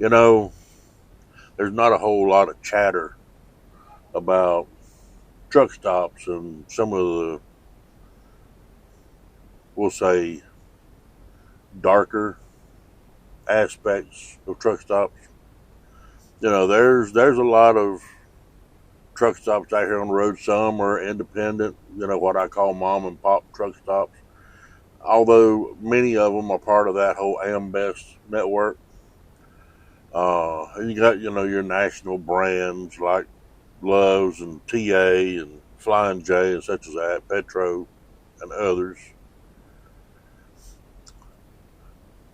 You know, there's not a whole lot of chatter about truck stops and some of the, we'll say, darker aspects of truck stops. There's a lot of truck stops out here on the road. Some are independent, what I call mom and pop truck stops. Although many of them are part of that whole AMBEST network. And you got, your national brands like Loves and TA and Flying J and such as that, Petro and others.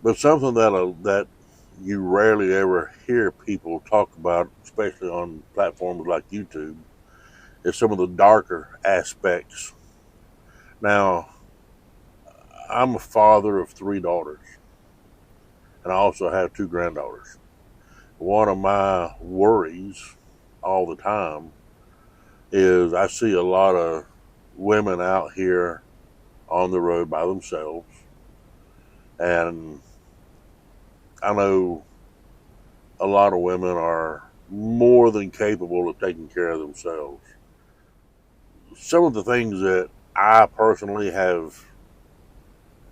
But something that you rarely ever hear people talk about, especially on platforms like YouTube, is some of the darker aspects. Now, I'm a father of three daughters, and I also have two granddaughters. One of my worries all the time is I see a lot of women out here on the road by themselves, and I know a lot of women are more than capable of taking care of themselves. Some of the things that I personally have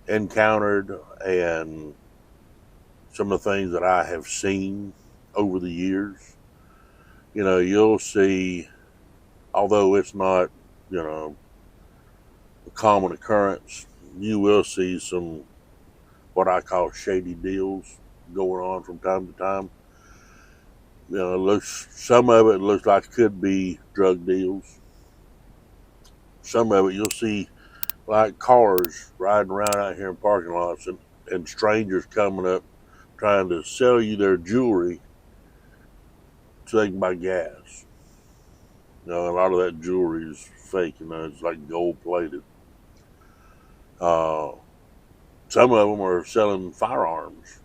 encountered and some of the things that I have seen over the years, you'll see, although it's not, a common occurrence, you will see some what I call shady deals going on from time to time. Some of it looks like it could be drug deals. Some of it you'll see like cars riding around out here in parking lots and strangers coming up trying to sell you their jewelry so they can buy gas. A lot of that jewelry is fake, it's like gold plated. Uh, some of them are selling firearms.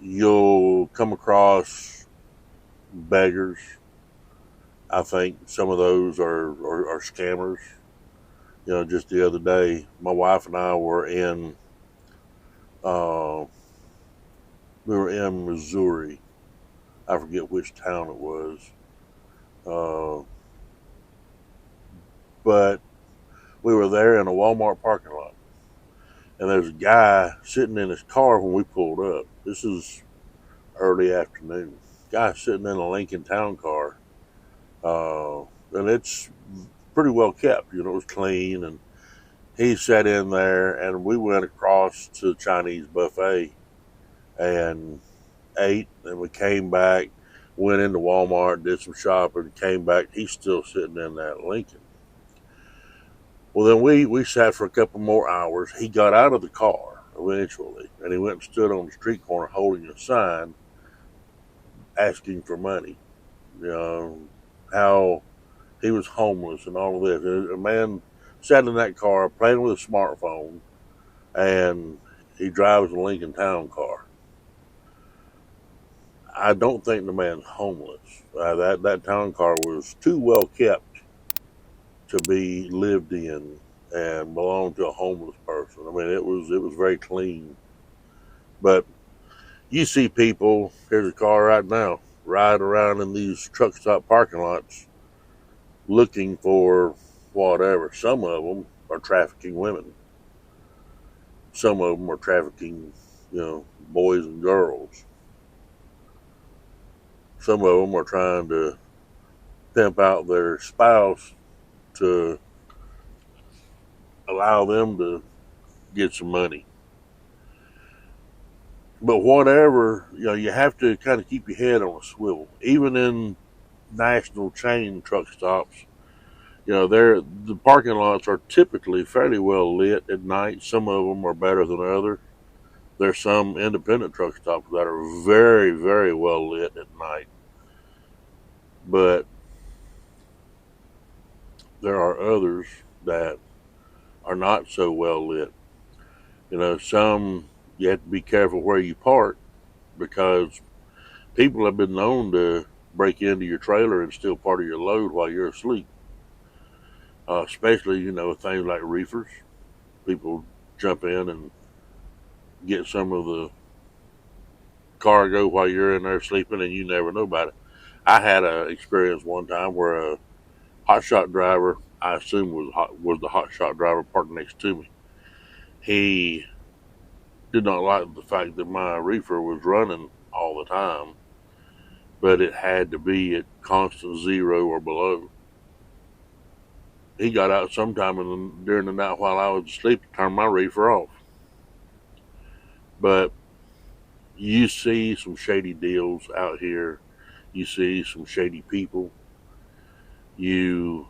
You'll come across beggars. I think some of those are scammers. Just the other day, my wife and I uh, we were in Missouri. I forget which town it was, uh, but we were there in a Walmart parking lot, and there's a guy sitting in his car when we pulled up. This is early afternoon. Guy sitting in a Lincoln Town car, and it's pretty well kept. It was clean, and he sat in there, and we went across to the Chinese buffet and ate, and we came back, went into Walmart, did some shopping, came back. He's still sitting in that Lincoln. Well, then we sat for a couple more hours. He got out of the car eventually, and he went and stood on the street corner holding a sign asking for money. You know, how he was homeless and all of this. And a man sat in that car playing with a smartphone, and he drives a Lincoln Town car. I don't think the man's homeless. That town car was too well kept to be lived in and belonged to a homeless person. I mean, it was very clean. But you see people. Here's a car right now riding around in these truck stop parking lots looking for whatever. Some of them are trafficking women. Some of them are trafficking, boys and girls. Some of them are trying to pimp out their spouse to allow them to get some money. But whatever, you have to kind of keep your head on a swivel. Even in national chain truck stops, the parking lots are typically fairly well lit at night. Some of them are better than others. There's some independent truck stops that are very, very well lit at night. But there are others that are not so well lit. Some you have to be careful where you park because people have been known to break into your trailer and steal part of your load while you're asleep. Especially, with things like reefers. People jump in and get some of the cargo while you're in there sleeping, and you never know about it. I had an experience one time where a hot shot driver, I assume was the hot shot driver parked next to me. He did not like the fact that my reefer was running all the time, but it had to be at constant zero or below. He got out sometime during the night while I was asleep to turn my reefer off. But you see some shady deals out here. You see some shady people. You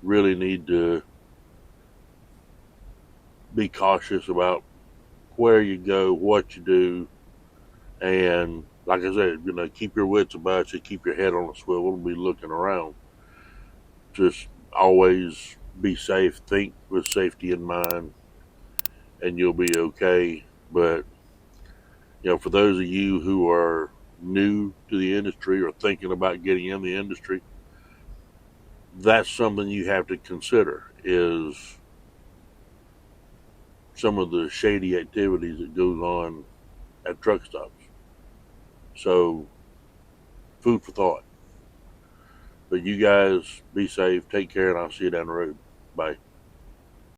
really need to be cautious about where you go, what you do, and like I said, keep your wits about you, keep your head on a swivel, and be looking around. Just always be safe, think with safety in mind, and you'll be okay. But for those of you who are new to the industry or thinking about getting in the industry, that's something you have to consider is some of the shady activities that goes on at truck stops. So, food for thought. But you guys be safe, take care, and I'll see you down the road. Bye.